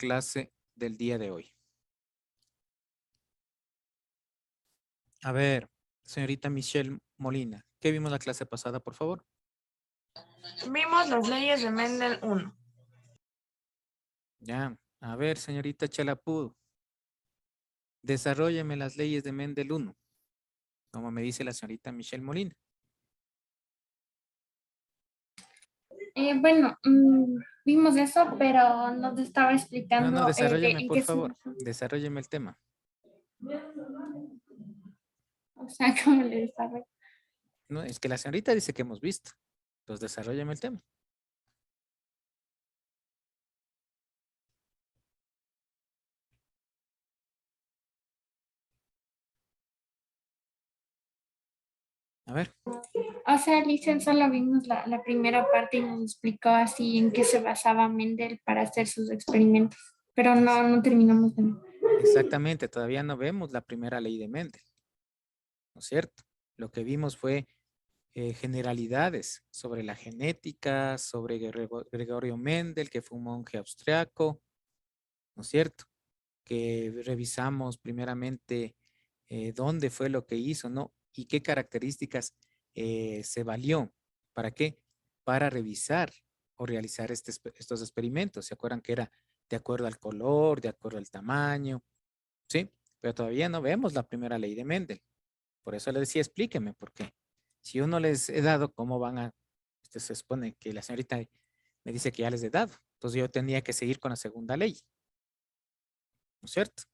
clase del día de hoy. A ver, señorita Michelle Molina, ¿qué vimos la clase pasada, por favor? Vimos las leyes de Mendel 1. Ya, a ver, señorita Chalapud, desarrólleme las leyes de Mendel 1, como me dice la señorita Michelle Molina. Vimos eso, pero nos estaba No, explicando desarrólleme, en por qué se favor, basa. desarrólleme el tema. O sea, ¿cómo le desarrollo? No, es que la señorita dice que hemos visto, entonces desarrólleme el tema. A ver. O sea, Licen, solo vimos la primera parte y nos explicó así en qué se basaba Mendel para hacer sus experimentos, pero no terminamos de... Exactamente, todavía no vemos la primera ley de Mendel, ¿no es cierto? Lo que vimos fue generalidades sobre la genética, sobre Gregorio Mendel, que fue un monje austriaco, ¿no es cierto? Que revisamos primeramente dónde fue lo que hizo, ¿no? Y qué características se valió. ¿Para qué? Para revisar o realizar estos experimentos. ¿Se acuerdan que era de acuerdo al color, de acuerdo al tamaño? ¿Sí? Pero todavía no vemos la primera ley de Mendel. Por eso le decía, explíqueme, porque si yo no les he dado, ¿cómo van a...? Usted se supone que la señorita me dice que ya les he dado. Entonces yo tendría que seguir con la segunda ley. ¿No es cierto?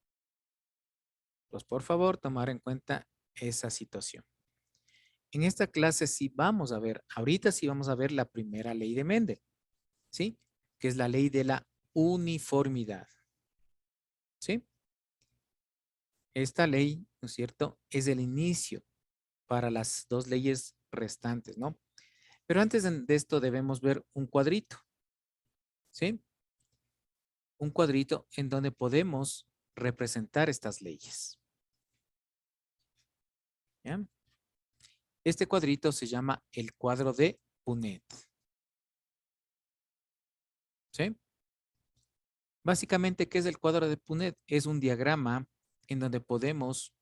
Pues por favor, tomar en cuenta esa situación. En esta clase sí vamos a ver, ahorita sí vamos a ver la primera ley de Mendel, ¿sí? Que es la ley de la uniformidad, ¿sí? Esta ley, ¿no es cierto?, es el inicio para las dos leyes restantes, ¿no? Pero antes de esto debemos ver un cuadrito, ¿sí? Un cuadrito en donde podemos representar estas leyes. ¿Ya? Este cuadrito se llama el cuadro de Punnett. ¿Sí? Básicamente, ¿qué es el cuadro de Punnett? Es un diagrama en donde podemos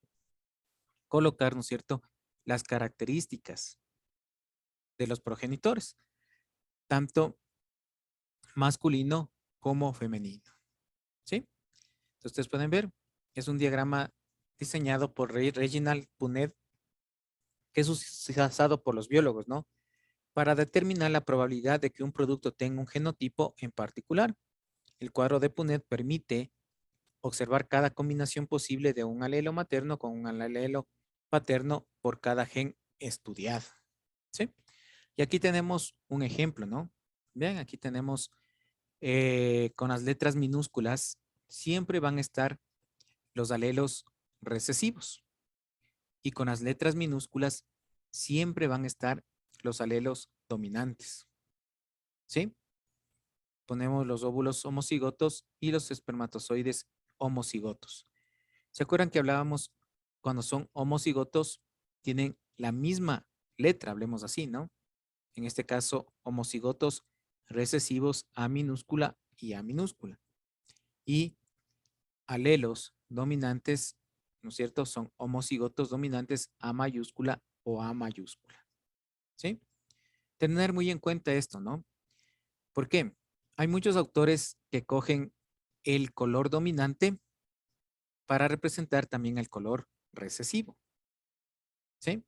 colocar, ¿no es cierto?, las características de los progenitores, tanto masculino como femenino. ¿Sí? Entonces, ustedes pueden ver, es un diagrama diseñado por Reginald Punnett, que es usado por los biólogos, ¿no? Para determinar la probabilidad de que un producto tenga un genotipo en particular. El cuadro de Punnett permite observar cada combinación posible de un alelo materno con un alelo paterno por cada gen estudiado. ¿Sí? Y aquí tenemos un ejemplo, ¿no? Vean, aquí tenemos con las letras minúsculas, siempre van a estar los alelos recesivos. Y con las letras minúsculas, siempre van a estar los alelos dominantes. ¿Sí? Ponemos los óvulos homocigotos y los espermatozoides homocigotos. ¿Se acuerdan que hablábamos cuando son homocigotos? Tienen la misma letra, hablemos así, ¿no? En este caso, homocigotos recesivos A minúscula y A minúscula. Y alelos dominantes, ¿no es cierto? Son homocigotos dominantes A mayúscula o A mayúscula. ¿Sí? Tener muy en cuenta esto, ¿no? ¿Por qué? Hay muchos autores que cogen el color dominante para representar también el color recesivo. ¿Sí?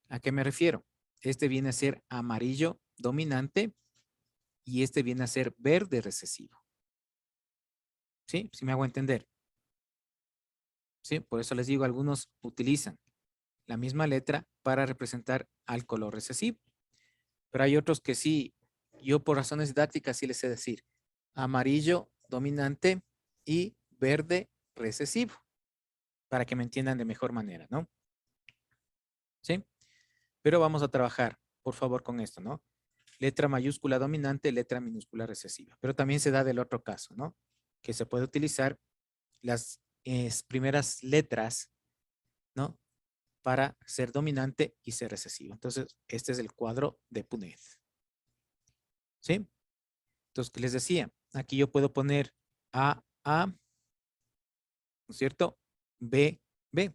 ¿A qué me refiero? Este viene a ser amarillo dominante y este viene a ser verde recesivo. ¿Sí? Si me hago entender. ¿Sí? Por eso les digo, algunos utilizan la misma letra para representar al color recesivo. Pero hay otros que sí, yo por razones didácticas sí les sé decir amarillo dominante y verde recesivo, para que me entiendan de mejor manera, ¿no? ¿Sí? Pero vamos a trabajar, por favor, con esto, ¿no? Letra mayúscula dominante, letra minúscula recesiva. Pero también se da del otro caso, ¿no? Que se puede utilizar las primeras letras, ¿no? Para ser dominante y ser recesivo. Entonces, este es el cuadro de Punnett. ¿Sí? Entonces, ¿qué les decía? Aquí yo puedo poner A, A, ¿no es cierto? B, B.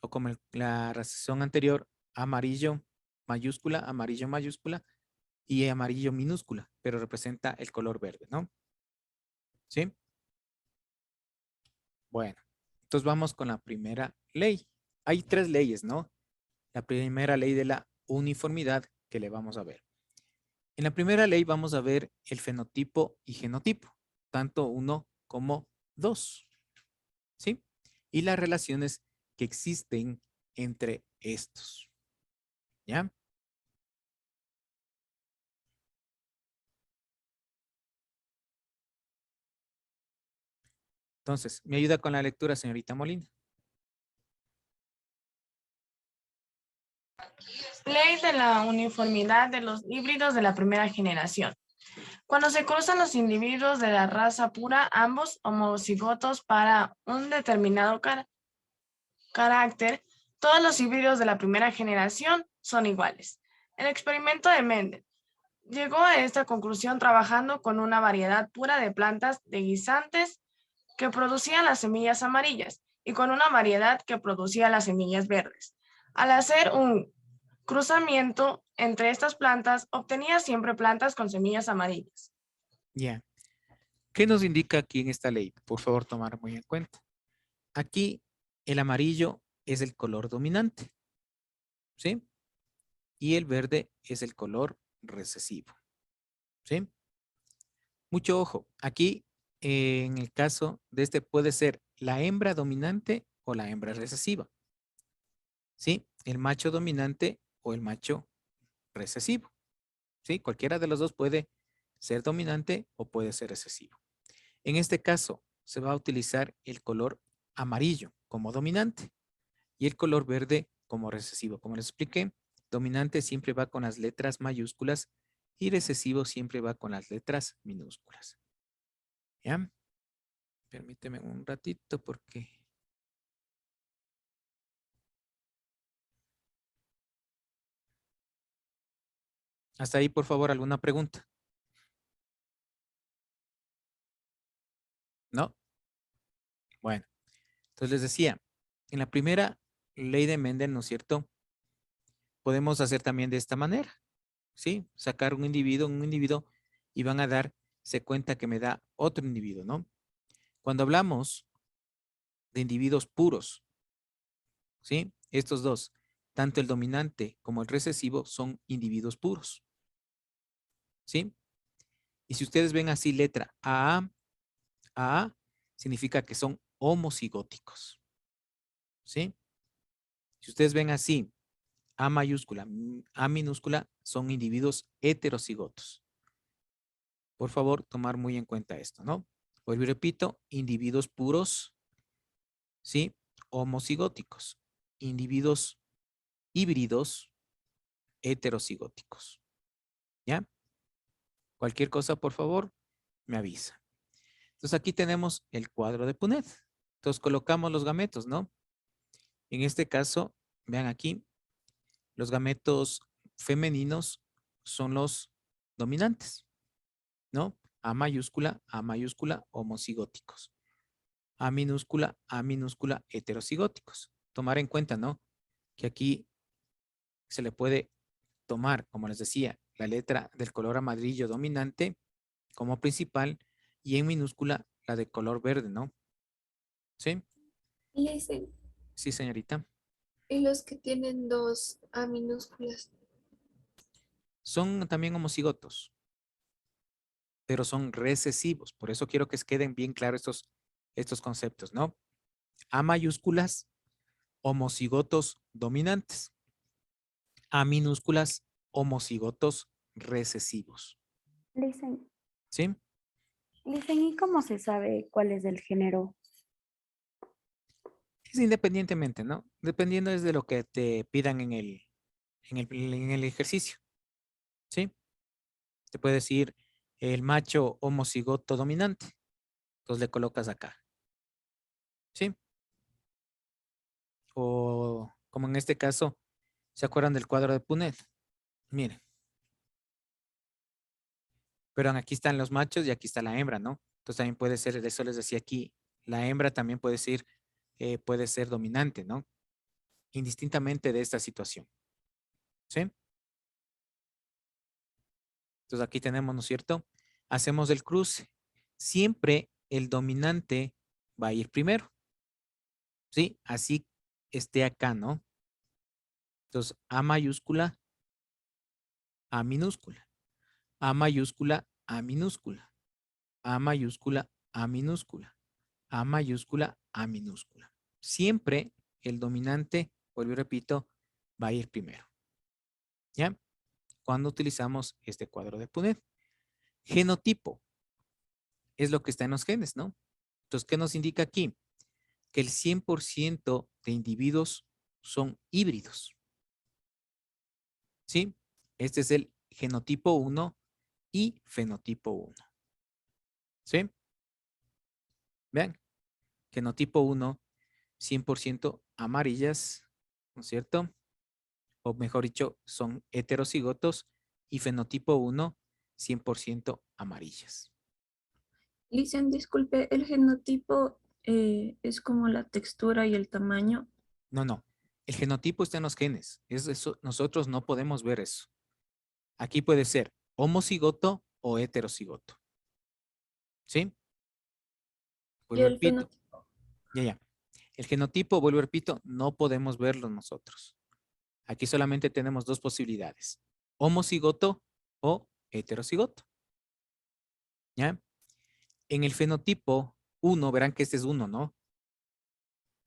O como la recesión anterior, amarillo mayúscula y amarillo minúscula, pero representa el color verde, ¿no? ¿Sí? Bueno, entonces vamos con la primera ley. Hay tres leyes, ¿no? La primera ley de la uniformidad que le vamos a ver. En la primera ley vamos a ver el fenotipo y genotipo, tanto uno como dos, ¿sí? Y las relaciones que existen entre estos, ¿ya? Entonces, ¿me ayuda con la lectura, señorita Molina? Ley de la uniformidad de los híbridos de la primera generación. Cuando se cruzan los individuos de la raza pura, ambos homocigotos para un determinado carácter, todos los híbridos de la primera generación son iguales. El experimento de Mendel llegó a esta conclusión trabajando con una variedad pura de plantas de guisantes que producían las semillas amarillas y con una variedad que producía las semillas verdes. Al hacer un cruzamiento entre estas plantas, obtenía siempre plantas con semillas amarillas. Ya. ¿Qué nos indica aquí en esta ley? Por favor, tomar muy en cuenta. Aquí el amarillo es el color dominante, ¿sí? Y el verde es el color recesivo, ¿sí? Mucho ojo. Aquí, en el caso de este, puede ser la hembra dominante o la hembra recesiva, ¿sí? El macho dominante o el macho recesivo, ¿sí? Cualquiera de los dos puede ser dominante o puede ser recesivo. En este caso, se va a utilizar el color amarillo como dominante y el color verde como recesivo. Como les expliqué, dominante siempre va con las letras mayúsculas y recesivo siempre va con las letras minúsculas. ¿Ya? Permíteme un ratito porque... Hasta ahí, por favor, ¿alguna pregunta? ¿No? Bueno, entonces les decía, en la primera ley de Mendel, ¿no es cierto? Podemos hacer también de esta manera, ¿sí? Sacar un individuo y van a darse cuenta que me da otro individuo, ¿no? Cuando hablamos de individuos puros, ¿sí? Estos dos, tanto el dominante como el recesivo, son individuos puros, ¿sí? Y si ustedes ven así letra A, significa que son homocigóticos, ¿sí? Si ustedes ven así, A mayúscula, A minúscula, son individuos heterocigotos. Por favor, tomar muy en cuenta esto, ¿no? Vuelvo y repito, individuos puros, ¿sí? Homocigóticos. Individuos híbridos heterocigóticos. ¿Ya? Cualquier cosa, por favor, me avisa. Entonces aquí tenemos el cuadro de Punnett. Entonces colocamos los gametos, ¿no? En este caso, vean aquí, los gametos femeninos son los dominantes, ¿no? A mayúscula, homocigóticos. A minúscula, heterocigóticos. Tomar en cuenta, ¿no? Que aquí se le puede tomar, como les decía, la letra del color amarillo dominante como principal y en minúscula la de color verde, ¿no? ¿Sí? Listen, Sí, señorita. y los que tienen dos A minúsculas. Son también homocigotos, pero son recesivos. Por eso quiero que queden bien claros estos conceptos, ¿no? A mayúsculas, homocigotos dominantes. A minúsculas, homocigotos recesivos. Listen, ¿Sí? listen, ¿y cómo se sabe cuál es el género? Es independientemente, ¿no? Dependiendo es de lo que te pidan en el ejercicio. ¿Sí? Te puede decir el macho homocigoto dominante. Entonces le colocas acá. ¿Sí? O como en este caso, ¿se acuerdan del cuadro de Punnett? Miren. Pero aquí están los machos y aquí está la hembra, ¿no? Entonces también puede ser, eso les decía aquí, la hembra también puede ser dominante, ¿no? Indistintamente de esta situación. ¿Sí? Entonces aquí tenemos, ¿no es cierto? Hacemos el cruce. Siempre el dominante va a ir primero. ¿Sí? Así esté acá, ¿no? Entonces, A mayúscula, A minúscula. A mayúscula, A minúscula. A mayúscula, A minúscula. A mayúscula, A minúscula. Siempre el dominante, vuelvo y repito, va a ir primero. ¿Ya? Cuando utilizamos este cuadro de Punnett. Genotipo es lo que está en los genes, ¿no? Entonces, ¿qué nos indica aquí? Que el 100% de individuos son híbridos. ¿Sí? Este es el genotipo 1 y fenotipo 1. ¿Sí? Vean, genotipo 1, 100% amarillas, ¿no es cierto? O mejor dicho, son heterocigotos, y fenotipo 1, 100% amarillas. Listen, disculpe, el genotipo es como la textura y el tamaño. No, no. El genotipo está en los genes. Es eso, nosotros no podemos ver eso. Aquí puede ser homocigoto o heterocigoto. ¿Sí? Y Vuelvo y el repito. fenotipo. Ya. El genotipo, vuelvo y repito, no podemos verlo nosotros. Aquí solamente tenemos dos posibilidades. Homocigoto o heterocigoto. ¿Ya? En el fenotipo 1, verán que este es 1, ¿no?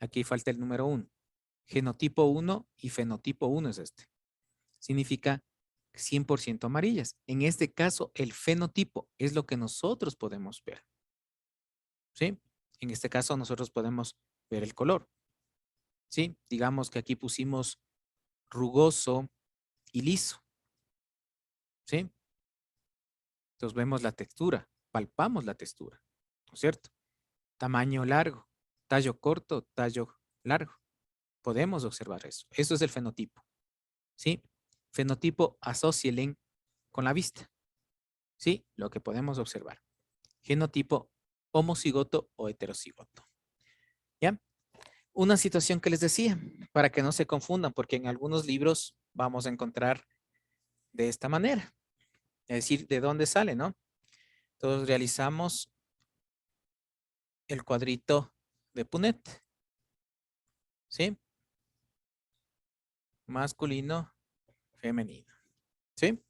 Aquí falta el número 1. Genotipo 1 y fenotipo 1 es este. Significa 100% amarillas. En este caso, el fenotipo es lo que nosotros podemos ver. ¿Sí? En este caso, nosotros podemos ver el color. ¿Sí? Digamos que aquí pusimos rugoso y liso. ¿Sí? Entonces vemos la textura, palpamos la textura, ¿no es cierto? Tamaño largo, tallo corto, tallo largo. Podemos observar eso. Eso es el fenotipo. ¿Sí? Fenotipo asócielen con la vista. ¿Sí? Lo que podemos observar. Genotipo homocigoto o heterocigoto. ¿Ya? Una situación que les decía, para que no se confundan, porque en algunos libros vamos a encontrar de esta manera. Es decir, ¿de dónde sale, no? Entonces realizamos el cuadrito de Punnett. ¿Sí? Masculino, femenino. ¿Sí?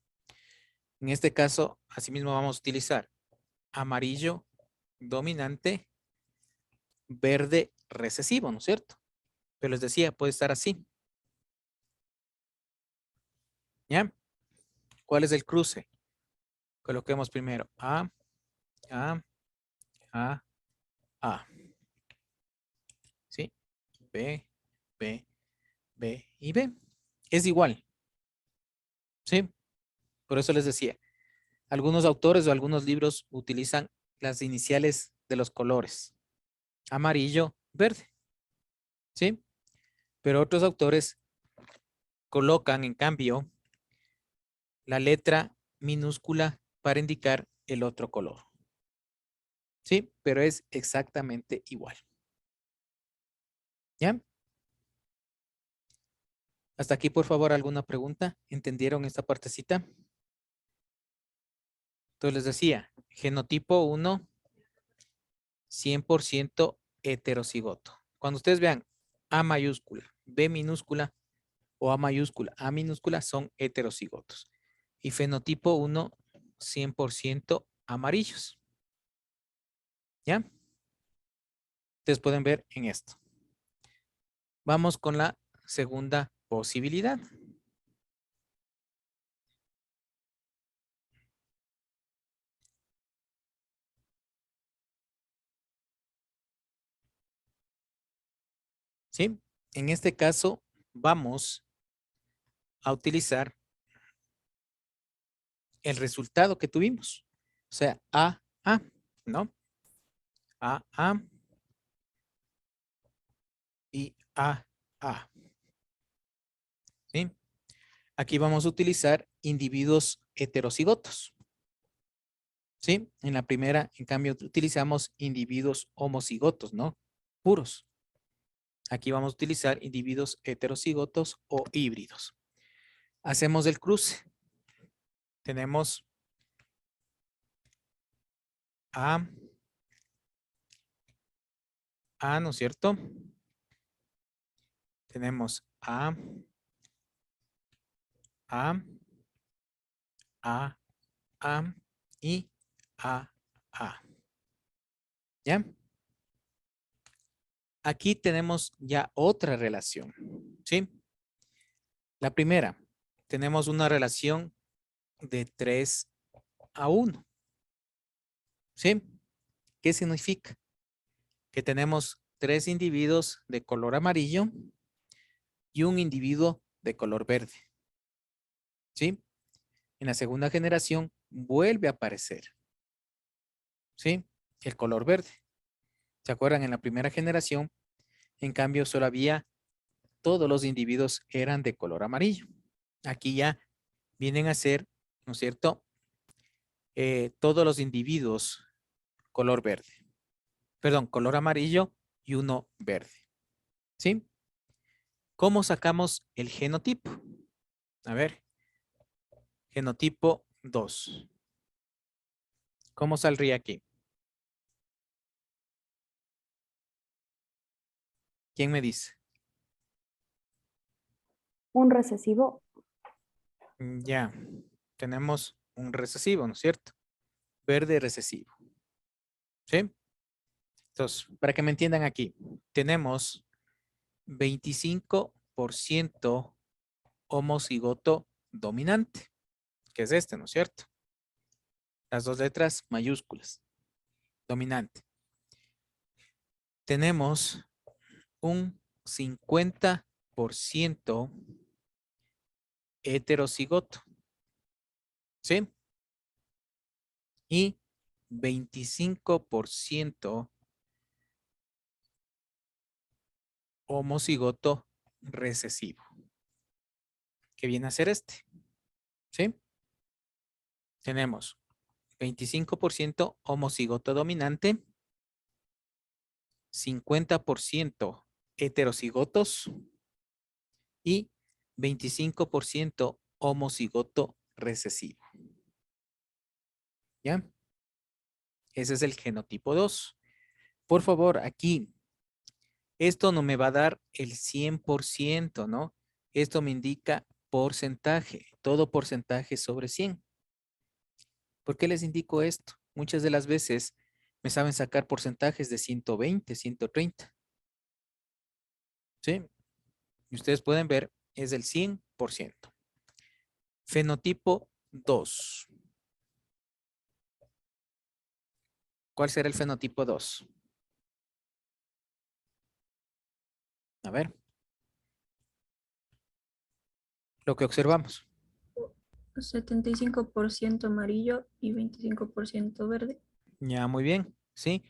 En este caso, asimismo vamos a utilizar amarillo dominante, verde recesivo, ¿no es cierto? Pero les decía, puede estar así. ¿Ya? ¿Cuál es el cruce? Coloquemos primero A, A, A, A. ¿Sí? B, B, B y B. Es igual. ¿Sí? Por eso les decía, algunos autores o algunos libros utilizan las iniciales de los colores. Amarillo, verde. ¿Sí? Pero otros autores colocan, en cambio, la letra minúscula para indicar el otro color. ¿Sí? Pero es exactamente igual. ¿Ya? Hasta aquí, por favor, ¿alguna pregunta? ¿Entendieron esta partecita? Entonces les decía, genotipo 1, 100% heterocigoto. Cuando ustedes vean A mayúscula, B minúscula o A mayúscula, A minúscula, son heterocigotos. Y fenotipo 1, 100% amarillos. ¿Ya? Ustedes pueden ver en esto. Vamos con la segunda posibilidad. ¿Sí? En este caso, vamos a utilizar el resultado que tuvimos. O sea, A, ¿no? A y A. ¿Sí? Aquí vamos a utilizar individuos heterocigotos. ¿Sí? En la primera, en cambio, utilizamos individuos homocigotos, ¿no? Puros. Aquí vamos a utilizar individuos heterocigotos o híbridos. Hacemos el cruce. Tenemos A, ¿no es cierto? Tenemos A, A y A. ¿Ya? Aquí tenemos ya otra relación, ¿sí? La primera, tenemos una relación de 3:1, ¿sí? ¿Qué significa? Que tenemos 3 individuos de color amarillo y un individuo de color verde, ¿sí? En la segunda generación vuelve a aparecer, ¿sí? El color verde. ¿Se acuerdan? En la primera generación, en cambio, solo había, todos los individuos eran de color amarillo. Aquí ya vienen a ser, ¿no es cierto? Todos los individuos color verde. Perdón, color amarillo y uno verde. ¿Sí? ¿Cómo sacamos el genotipo? A ver, genotipo 2. ¿Cómo saldría aquí? ¿Quién me dice? Un recesivo. Ya, tenemos un recesivo, ¿no es cierto? Verde recesivo. ¿Sí? Entonces, para que me entiendan aquí, tenemos 25% homocigoto dominante, que es este, ¿no es cierto? Las dos letras mayúsculas, dominante. Tenemos un 50% heterocigoto, ¿sí? Y 25% homocigoto recesivo, que viene a ser este, ¿sí? Tenemos 25% homocigoto dominante, 50% heterocigotos y 25% homocigoto recesivo. ¿Ya? Ese es el genotipo 2. Por favor, aquí, esto no me va a dar el 100%, ¿no? Esto me indica porcentaje, todo porcentaje sobre 100. ¿Por qué les indico esto? Muchas de las veces me saben sacar porcentajes de 120, 130. ¿Sí? Y ustedes pueden ver, es del 100%. Fenotipo 2. ¿Cuál será el fenotipo 2? A ver. Lo que observamos. 75% amarillo y 25% verde. Ya, muy bien. ¿Sí?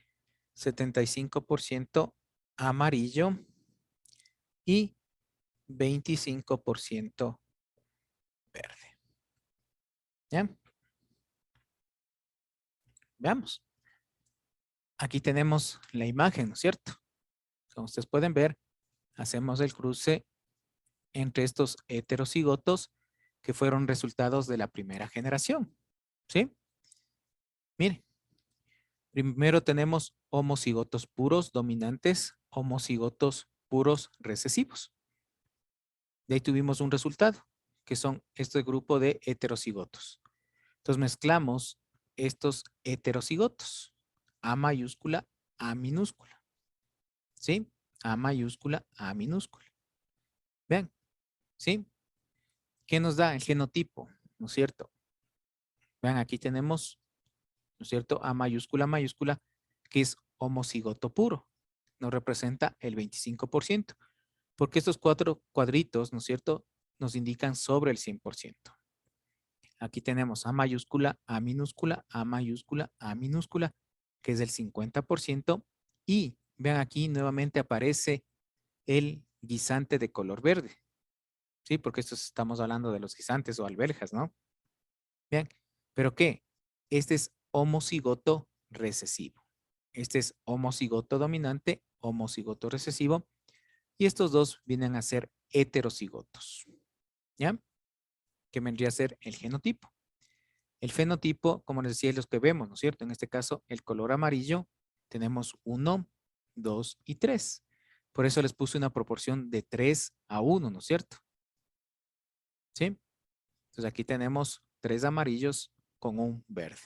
75% amarillo y 25% verde. ¿Ya? Veamos. Aquí tenemos la imagen, ¿no es cierto? Como ustedes pueden ver, hacemos el cruce entre estos heterocigotos que fueron resultados de la primera generación. ¿Sí? Mire, primero tenemos homocigotos puros dominantes, homocigotos puros recesivos. De ahí tuvimos un resultado, que son este grupo de heterocigotos. Entonces mezclamos estos heterocigotos. A mayúscula, A minúscula. ¿Sí? A mayúscula, A minúscula. Vean, ¿sí? ¿Qué nos da el genotipo? ¿No es cierto? Vean, aquí tenemos, ¿no es cierto? A mayúscula, que es homocigoto puro. Nos representa el 25%. Porque estos 4 cuadritos, ¿no es cierto? Nos indican sobre el 100%. Aquí tenemos A mayúscula, A minúscula, A mayúscula, A minúscula, que es del 50%. Y vean aquí nuevamente aparece el guisante de color verde. ¿Sí? Porque estos estamos hablando de los guisantes o alberjas, ¿no? Vean, ¿pero qué? Este es homocigoto recesivo. Este es homocigoto dominante, homocigoto recesivo. Y estos dos vienen a ser heterocigotos. ¿Ya? Que vendría a ser el genotipo. El fenotipo, como les decía, es los que vemos, ¿no es cierto? En este caso, el color amarillo, tenemos 1, 2 y 3. Por eso les puse una proporción de 3 a 1, ¿no es cierto? ¿Sí? Entonces aquí tenemos 3 amarillos con un verde.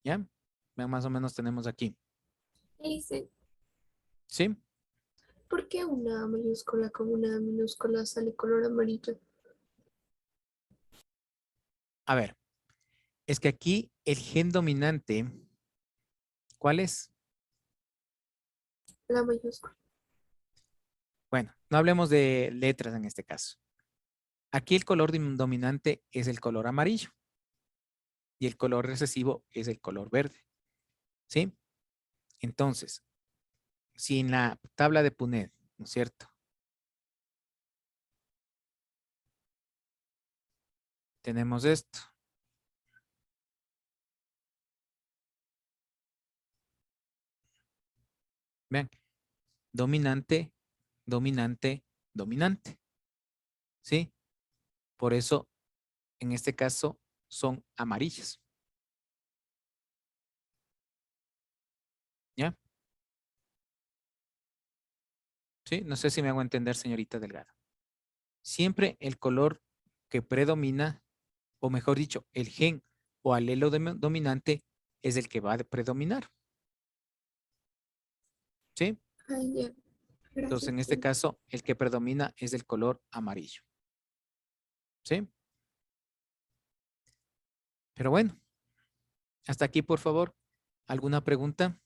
¿Ya? Vean, más o menos tenemos aquí. Dice, ¿Sí? ¿por qué una mayúscula con una minúscula sale color amarillo? A ver, es que aquí el gen dominante, ¿cuál es? La mayúscula. Bueno, no hablemos de letras en este caso. Aquí el color dominante es el color amarillo y el color recesivo es el color verde. ¿Sí? Entonces, si en la tabla de Punnett, ¿no es cierto? Tenemos esto. Vean, dominante, dominante, dominante. ¿Sí? Por eso, en este caso, son amarillas. ¿Ya? ¿Sí? No sé si me hago entender, señorita Delgado. Siempre el color que predomina, o mejor dicho, el gen o alelo dominante es el que va a predominar. ¿Sí? Ay, ya. Entonces, Gracias. en este caso, el que predomina es el color amarillo. ¿Sí? Pero bueno, hasta aquí, por favor. ¿Alguna pregunta?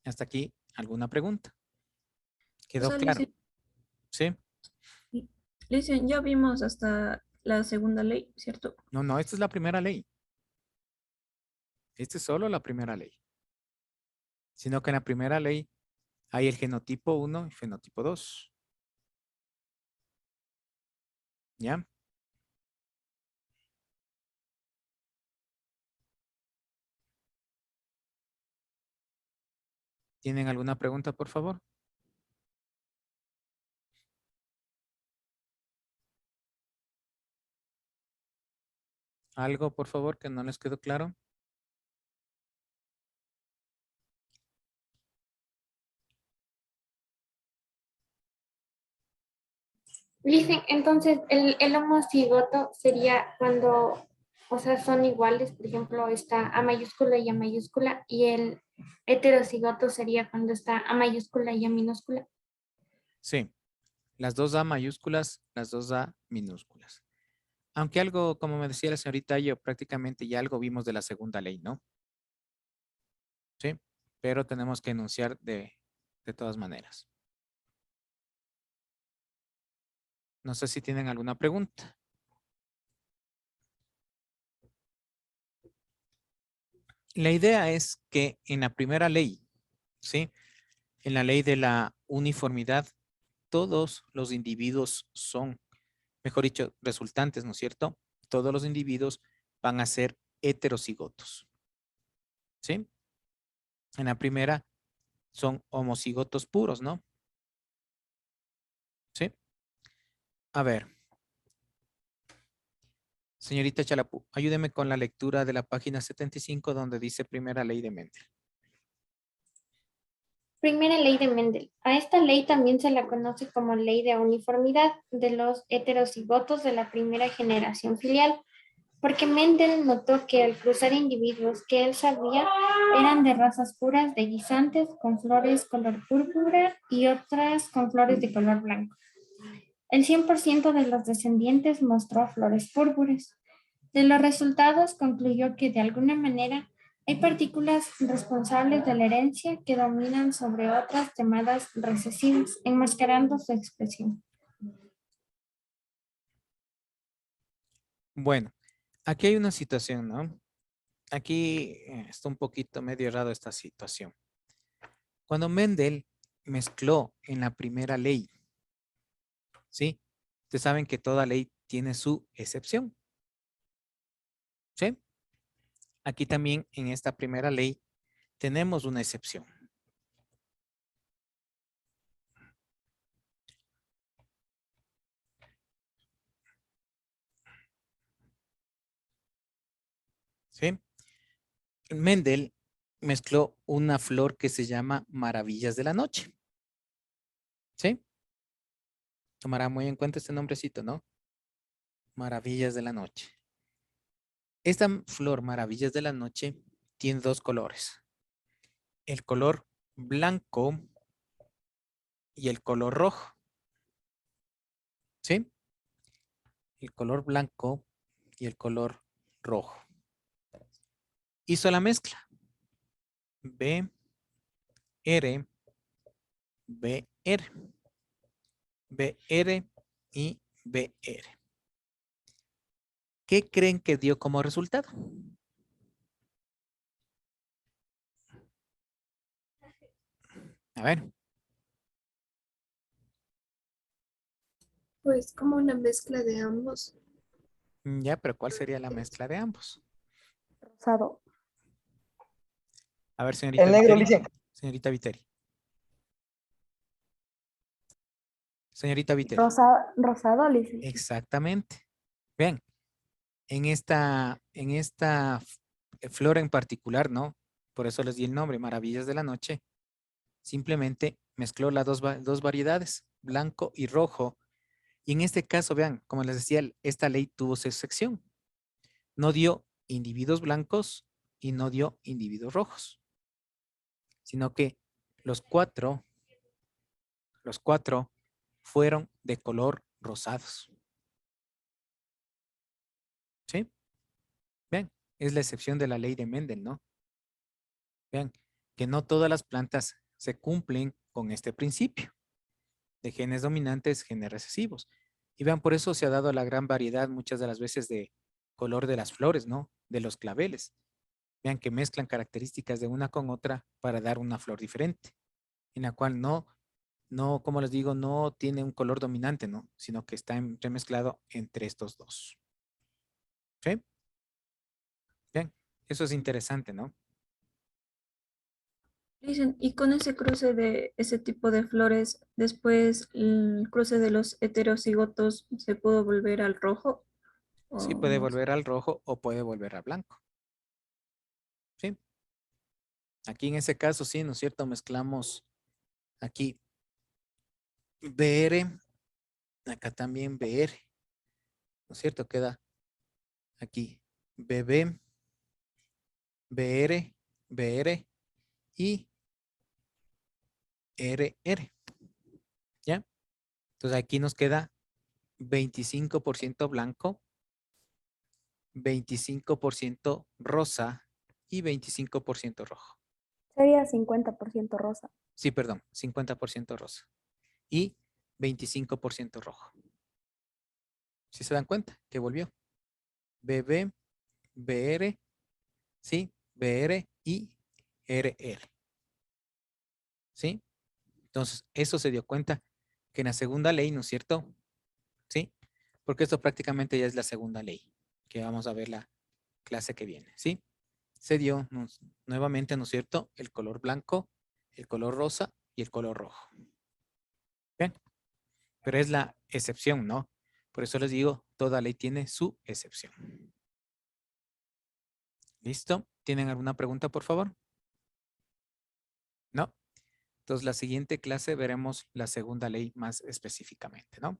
Hasta aquí, ¿alguna pregunta? O ¿Quedó sea, claro? ¿Sí? Licen, ya vimos hasta la segunda ley, ¿cierto? No, no, esta es la primera ley. Esta es solo la primera ley. Sino que en la primera ley hay el genotipo 1 y fenotipo 2. ¿Ya? ¿Tienen alguna pregunta, por favor? ¿Algo, por favor, que no les quedó claro? Dicen, entonces, el homocigoto sería cuando, o sea, son iguales, por ejemplo, está A mayúscula y A mayúscula, y el heterocigoto sería cuando está A mayúscula y A minúscula. Sí. Las dos A mayúsculas, las dos A minúsculas. Aunque algo, como me decía la señorita, yo prácticamente ya algo vimos de la segunda ley, ¿no? Sí. Pero tenemos que enunciar de todas maneras. No sé si tienen alguna pregunta. La idea es que en la primera ley, ¿sí? En la ley de la uniformidad, todos los individuos son, mejor dicho, resultantes, ¿no es cierto? Todos los individuos van a ser heterocigotos, ¿sí? En la primera son homocigotos puros, ¿no? ¿Sí? A ver, señorita Chalapú, ayúdeme con la lectura de la página 75 donde dice primera ley de Mendel. Primera ley de Mendel. A esta ley también se la conoce como ley de uniformidad de los heterocigotos de la primera generación filial, porque Mendel notó que al cruzar individuos que él sabía eran de razas puras de guisantes con flores color púrpura y otras con flores de color blanco. El 100% de los descendientes mostró flores púrpuras. De los resultados concluyó que de alguna manera hay partículas responsables de la herencia que dominan sobre otras llamadas recesivas, enmascarando su expresión. Bueno, aquí hay una situación, ¿no? Aquí está un poquito medio errado esta situación. Cuando Mendel mezcló en la primera ley, ¿sí? Ustedes saben que toda ley tiene su excepción, ¿sí? Aquí también en esta primera ley tenemos una excepción. ¿Sí? Mendel mezcló una flor que se llama Maravillas de la Noche. ¿Sí? Tomará muy en cuenta este nombrecito, ¿no? Maravillas de la Noche. Esta flor Maravillas de la Noche tiene dos colores. El color blanco y el color rojo. ¿Sí? El color blanco y el color rojo. Hizo la mezcla. B, R, B, R. BR y BR. ¿Qué creen que dio como resultado? A ver, Pues como una mezcla de ambos. ya, pero ¿cuál sería la mezcla de ambos? Rosado. A ver, señorita El negro, Viteri. Licen. Señorita Viteri. Señorita Viteri. Rosado, Lice. Exactamente. Vean, en esta flor en particular, ¿no? Por eso les di el nombre, Maravillas de la Noche. Simplemente mezcló las dos variedades, blanco y rojo. Y en este caso, vean, como les decía, esta ley tuvo su excepción. No dio individuos blancos y no dio individuos rojos, sino que los cuatro fueron de color rosados. ¿Sí? Vean, es la excepción de la ley de Mendel, ¿no? Vean, que no todas las plantas se cumplen con este principio de genes dominantes, genes recesivos. Y vean, por eso se ha dado la gran variedad muchas de las veces de color de las flores, ¿no? De los claveles. Vean que mezclan características de una con otra para dar una flor diferente, en la cual no, como les digo, no tiene un color dominante, ¿no? Sino que está remezclado entre estos dos. ¿Sí? Bien, eso es interesante, ¿no? Dicen, y con ese cruce de ese tipo de flores, después el cruce de los heterocigotos se pudo volver al rojo. Sí, O puede no sé. volver al rojo o puede volver al blanco. ¿Sí? Aquí en ese caso, sí, ¿no es cierto? Mezclamos aquí BR, acá también BR, ¿no es cierto? Queda aquí BB, BR, BR y RR. ¿Ya? Entonces aquí nos queda 25% blanco, 25% rosa y 25% rojo. Sería 50% rosa. Sí, perdón, 50% rosa y 25% rojo. ¿Sí se dan cuenta que volvió? BB, BR, sí, BR y RR. ¿Sí? Entonces, eso se dio cuenta que en la segunda ley, ¿no es cierto? ¿Sí? Porque esto prácticamente ya es la segunda ley, que vamos a ver la clase que viene, ¿sí? Se dio nuevamente, ¿no es cierto? El color blanco, el color rosa y el color rojo. Bien, pero es la excepción, ¿no? Por eso les digo, toda ley tiene su excepción. ¿Listo? ¿Tienen alguna pregunta, por favor? ¿No? Entonces, la siguiente clase veremos la segunda ley más específicamente, ¿no?